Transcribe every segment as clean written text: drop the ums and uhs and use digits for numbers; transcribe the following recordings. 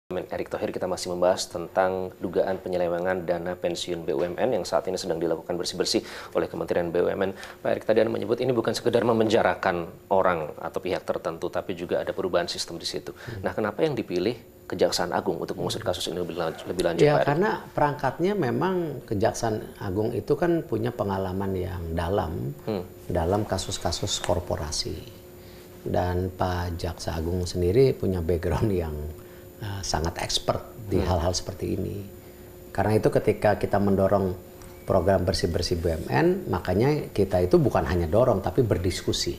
Erick Thohir, kita masih membahas tentang dugaan penyelewengan dana pensiun BUMN yang saat ini sedang dilakukan bersih-bersih oleh Kementerian BUMN. Pak Erick tadi Anda menyebut ini bukan sekedar memenjarakan orang atau pihak tertentu, tapi juga ada perubahan sistem di situ. Nah, kenapa yang dipilih Kejaksaan Agung untuk mengusut kasus ini lebih lanjut, ya, Pak Erick? karena perangkatnya memang Kejaksaan Agung itu kan punya pengalaman yang dalam kasus-kasus korporasi. Dan Pak Jaksa Agung sendiri punya background yang sangat expert di hal-hal seperti ini. Karena itu ketika kita mendorong program bersih-bersih BUMN, makanya kita itu bukan hanya dorong tapi berdiskusi.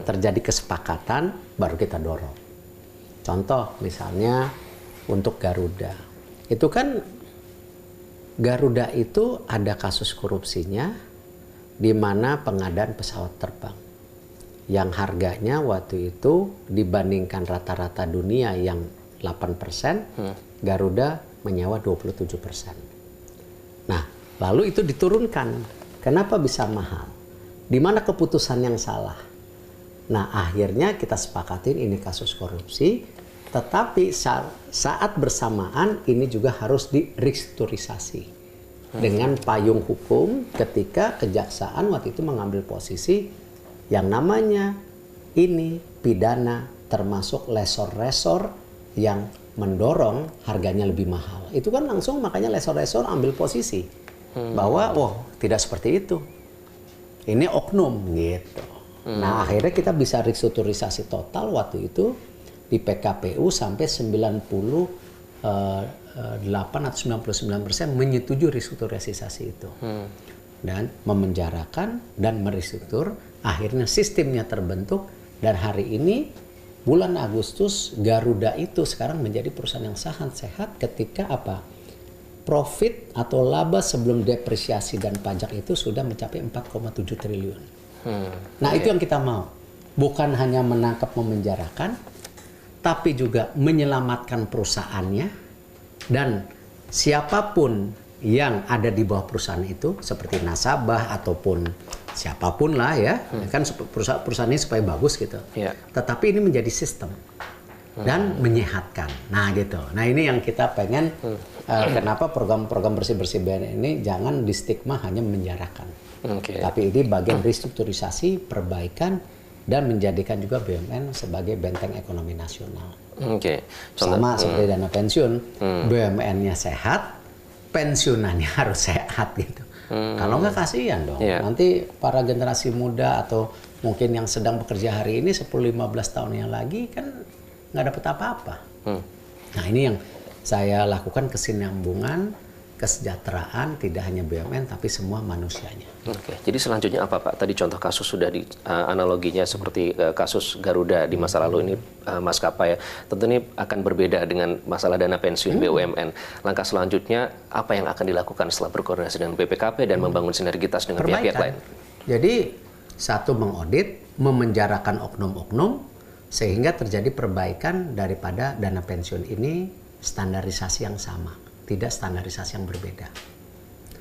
Terjadi kesepakatan baru kita dorong. Contoh misalnya untuk Garuda. Itu kan Garuda itu ada kasus korupsinya di mana pengadaan pesawat terbang yang harganya waktu itu dibandingkan rata-rata dunia yang 8%, Garuda menyewa 27%. Nah, lalu itu diturunkan. Kenapa bisa mahal? Di mana keputusan yang salah? Nah, akhirnya kita sepakatin ini kasus korupsi, tetapi saat bersamaan ini juga harus direstrukturisasi dengan payung hukum ketika kejaksaan waktu itu mengambil posisi yang namanya ini pidana termasuk lesor-lesor yang mendorong harganya lebih mahal. Itu kan langsung makanya lesor-lesor ambil posisi bahwa tidak seperti itu. Ini oknum gitu. Nah, akhirnya kita bisa restrukturisasi total waktu itu di PKPU sampai 98 atau 99% menyetujui restrukturisasi itu. Dan memenjarakan dan merestruktur, akhirnya sistemnya terbentuk dan hari ini bulan Agustus Garuda itu sekarang menjadi perusahaan yang sangat sehat ketika apa? Profit atau laba sebelum depresiasi dan pajak itu sudah mencapai 4,7 triliun. Nah, itu yang kita mau. Bukan hanya menangkap memenjarakan, tapi juga menyelamatkan perusahaannya dan siapapun yang ada di bawah perusahaan itu seperti nasabah ataupun siapapun lah ya, kan perusahaan ini supaya bagus gitu. Tetapi ini menjadi sistem dan menyehatkan. Nah gitu. Nah ini yang kita pengen kenapa program-program bersih-bersih BUMN ini jangan di stigma hanya menjarakan. Tapi ini bagian restrukturisasi, perbaikan dan menjadikan juga BUMN sebagai benteng ekonomi nasional. Sama seperti dana pensiun, BUMN-nya sehat, pensiunannya harus sehat gitu. Kalau nggak kasihan dong. Nanti para generasi muda atau mungkin yang sedang bekerja hari ini 10-15 tahun yang lagi kan nggak dapat apa-apa. Nah ini yang saya lakukan, kesinambungan, kesejahteraan tidak hanya BUMN tapi semua manusianya. Jadi selanjutnya apa Pak? Tadi contoh kasus sudah di analoginya seperti kasus Garuda di masa lalu ini maskapai. Tentu ini akan berbeda dengan masalah dana pensiun BUMN. Langkah selanjutnya apa yang akan dilakukan setelah berkoordinasi dengan BPKP dan membangun sinergitas dengan pihak-pihak lain? Jadi satu mengaudit, memenjarakan oknum-oknum sehingga terjadi perbaikan daripada dana pensiun ini standarisasi yang sama, tidak standarisasi yang berbeda.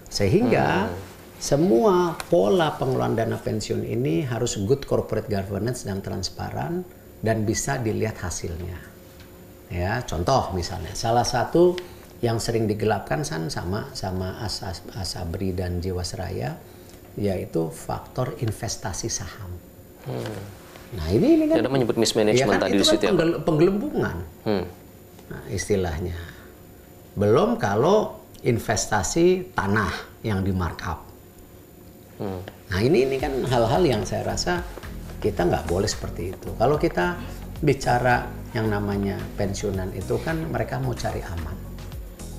Sehingga semua pola pengelolaan dana pensiun ini harus good corporate governance dan transparan dan bisa dilihat hasilnya. Ya, contoh misalnya salah satu yang sering digelapkan sama Asabri dan Jiwasraya yaitu faktor investasi saham. Nah, ini kan Anda menyebut mismanagement tadi di situ ya, penggelembungan. Nah, istilahnya. Belum kalau investasi tanah yang di markup. Nah ini kan hal-hal yang saya rasa kita nggak boleh seperti itu. Kalau kita bicara yang namanya pensiunan itu kan mereka mau cari aman.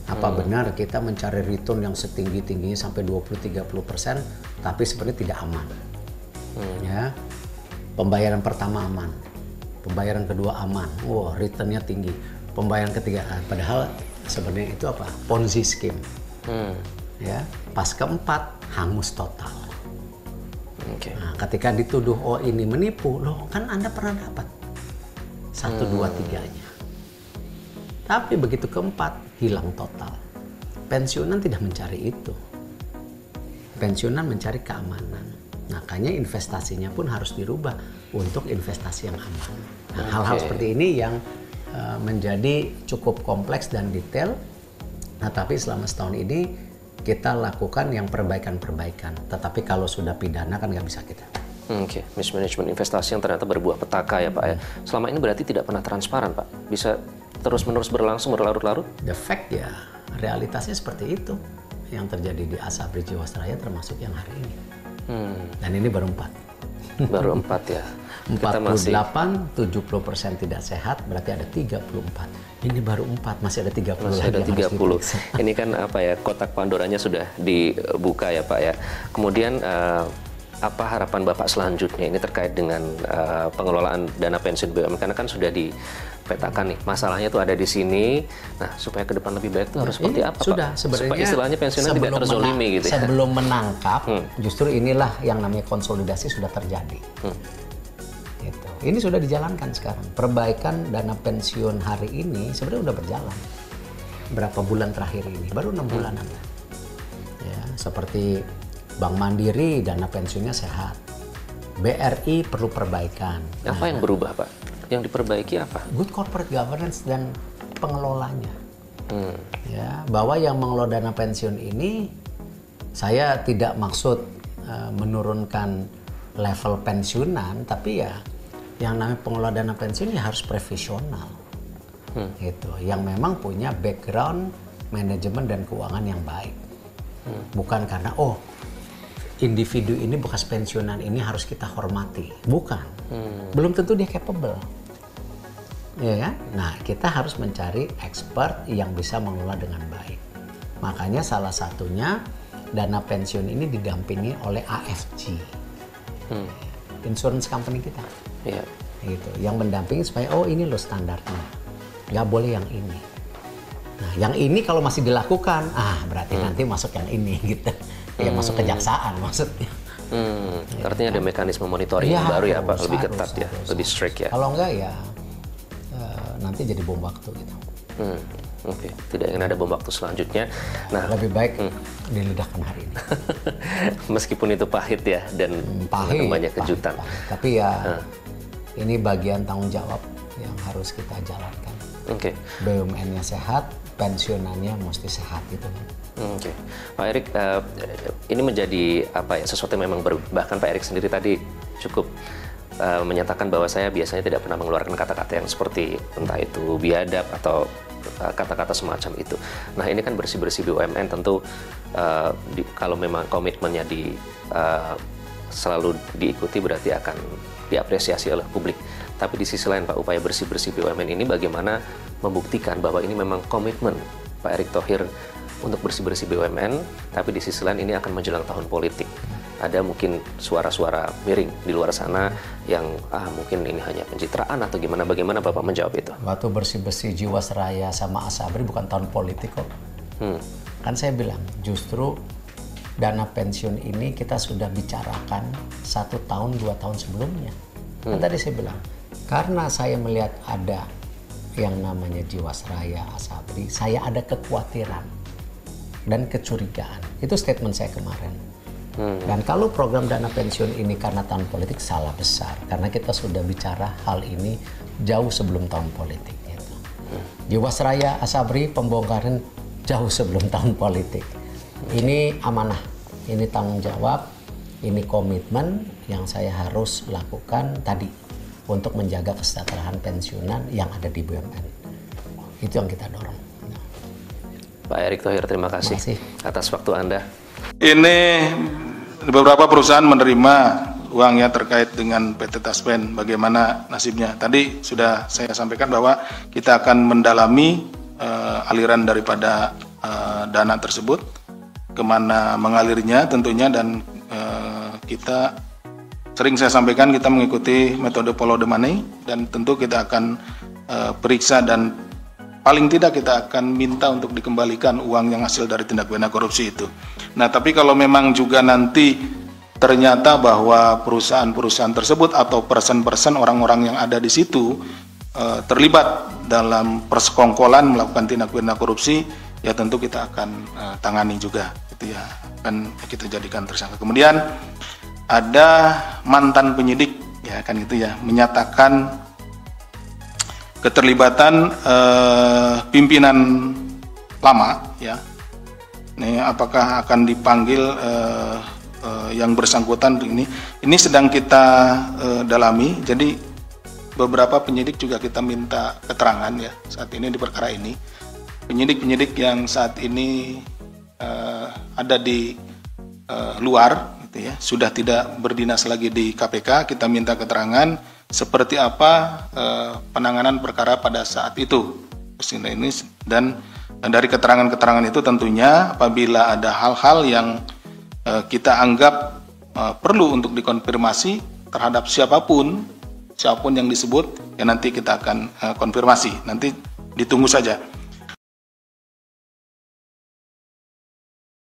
Apa benar kita mencari return yang setinggi-tingginya sampai 20-30%, tapi sebenarnya tidak aman. Ya, pembayaran pertama aman, pembayaran kedua aman, returnnya tinggi, pembayaran ketiga, padahal sebenarnya itu apa? Ponzi scheme. Ya, pas keempat hangus total. Nah, ketika dituduh ini menipu, loh kan Anda pernah dapat 1, 2, 3-nya. Tapi begitu keempat hilang total. Pensiunan tidak mencari itu. Pensiunan mencari keamanan. Makanya investasinya pun harus dirubah untuk investasi yang aman. Nah, hal-hal seperti ini yang menjadi cukup kompleks dan detail. Nah, tapi selama setahun ini kita lakukan yang perbaikan-perbaikan. Tetapi kalau sudah pidana kan nggak bisa kita. Oke, mismanagement investasi yang ternyata berbuah petaka ya Pak ya. Selama ini berarti tidak pernah transparan Pak? Bisa terus-menerus berlangsung berlarut-larut? The fact ya, realitasnya seperti itu. Yang terjadi di Asabri Jiwasraya termasuk yang hari ini. Dan ini baru 4. Baru 4 ya. 48, 70% tidak sehat, berarti ada 34. Ini baru 4, masih ada 30 masih lagi ada 30. Ini kan apa ya, kotak Pandoranya sudah dibuka ya Pak ya. Kemudian apa harapan Bapak selanjutnya ini terkait dengan pengelolaan dana pensiun BUMN, karena kan sudah dipetakan nih masalahnya itu ada di sini. Nah, supaya ke depan lebih baik itu harus seperti apa sudah, Pak? Sebenarnya supaya istilahnya pensiunan tidak terzolimi gitu ya. Sebelum menangkap, justru inilah yang namanya konsolidasi sudah terjadi. Gitu. Ini sudah dijalankan sekarang. Perbaikan dana pensiun hari ini sebenarnya udah berjalan. Berapa bulan terakhir ini? Baru 6 bulanan. Ya, seperti Bank Mandiri dana pensiunnya sehat. BRI perlu perbaikan. Apa yang berubah Pak? Yang diperbaiki apa? Good corporate governance dan pengelolanya. Ya, bahwa yang mengelola dana pensiun ini, saya tidak maksud menurunkan level pensiunan, tapi ya yang namanya pengelola dana pensiun ya harus profesional, gitu. Yang memang punya background manajemen dan keuangan yang baik, bukan karena individu ini bekas pensiunan ini harus kita hormati, bukan. Belum tentu dia capable, ya kan? Nah, kita harus mencari expert yang bisa mengelola dengan baik. Makanya salah satunya dana pensiun ini didampingi oleh AFG. Insurance company kita, gitu, yang mendampingi supaya ini loh standarnya, nggak boleh yang ini. Nah, yang ini kalau masih dilakukan, berarti nanti masuk yang ini, gitu. Ya masuk kejaksaan maksudnya. Artinya ada mekanisme monitoring yang baru ya Pak, lebih ketat ya, lebih strict ya. Kalau enggak ya nanti jadi bom waktu gitu. Oke, tidak ingin ada bom waktu selanjutnya. Nah, lebih baik dilidahkan hari ini. Meskipun itu pahit ya dan banyak kejutan. Pahit. Tapi ya ini bagian tanggung jawab yang harus kita jalankan. Oke. BUMN-nya sehat, pensiunannya mesti sehat gitu. Oke, Pak Erik, ini menjadi apa ya, sesuatu yang memang bahkan Pak Erik sendiri tadi cukup menyatakan bahwa saya biasanya tidak pernah mengeluarkan kata-kata yang seperti entah itu biadab atau kata-kata semacam itu. Nah, ini kan bersih-bersih BUMN tentu kalau memang komitmennya selalu diikuti berarti akan diapresiasi oleh publik. Tapi di sisi lain Pak, upaya bersih-bersih BUMN ini bagaimana membuktikan bahwa ini memang komitmen Pak Erick Thohir untuk bersih-bersih BUMN, tapi di sisi lain ini akan menjelang tahun politik. Ada mungkin suara-suara miring di luar sana yang mungkin ini hanya pencitraan atau gimana, bagaimana Bapak menjawab itu? Waktu bersih-bersih Jiwasraya sama Asabri bukan tahun politik kok. Kan saya bilang justru dana pensiun ini kita sudah bicarakan 1 tahun 2 tahun sebelumnya. Kan tadi saya bilang karena saya melihat ada yang namanya Jiwasraya, Asabri, saya ada kekhawatiran dan kecurigaan. Itu statement saya kemarin. Dan kalau program dana pensiun ini karena tahun politik, salah besar. Karena kita sudah bicara hal ini jauh sebelum tahun politik. Gitu. Jiwasraya, Asabri, pembongkaran jauh sebelum tahun politik. Ini amanah, ini tanggung jawab, ini komitmen yang saya harus lakukan tadi untuk menjaga kesejahteraan pensiunan yang ada di BUMN. Itu yang kita dorong. Pak Erick Thohir, terima kasih atas waktu Anda. Ini beberapa perusahaan menerima uangnya terkait dengan PT Taspen, bagaimana nasibnya. Tadi sudah saya sampaikan bahwa kita akan mendalami aliran daripada dana tersebut, kemana mengalirnya tentunya, dan kita sering saya sampaikan kita mengikuti metode follow the money, dan tentu kita akan periksa dan paling tidak kita akan minta untuk dikembalikan uang yang hasil dari tindak pidana korupsi itu. Nah, tapi kalau memang juga nanti ternyata bahwa perusahaan-perusahaan tersebut atau person-person orang-orang yang ada di situ terlibat dalam persekongkolan melakukan tindak pidana korupsi, ya tentu kita akan tangani juga, gitu ya, akan kita jadikan tersangka. Kemudian ada mantan penyidik, ya kan gitu ya, menyatakan keterlibatan pimpinan lama, ya. Ini apakah akan dipanggil yang bersangkutan ini? Ini sedang kita dalami. Jadi beberapa penyidik juga kita minta keterangan ya saat ini di perkara ini. Penyidik-penyidik yang saat ini ada di luar, gitu ya, sudah tidak berdinas lagi di KPK. Kita minta keterangan seperti apa penanganan perkara pada saat itu. Ini dan dari keterangan-keterangan itu tentunya apabila ada hal-hal yang kita anggap perlu untuk dikonfirmasi terhadap siapapun yang disebut, ya nanti kita akan konfirmasi. Nanti ditunggu saja.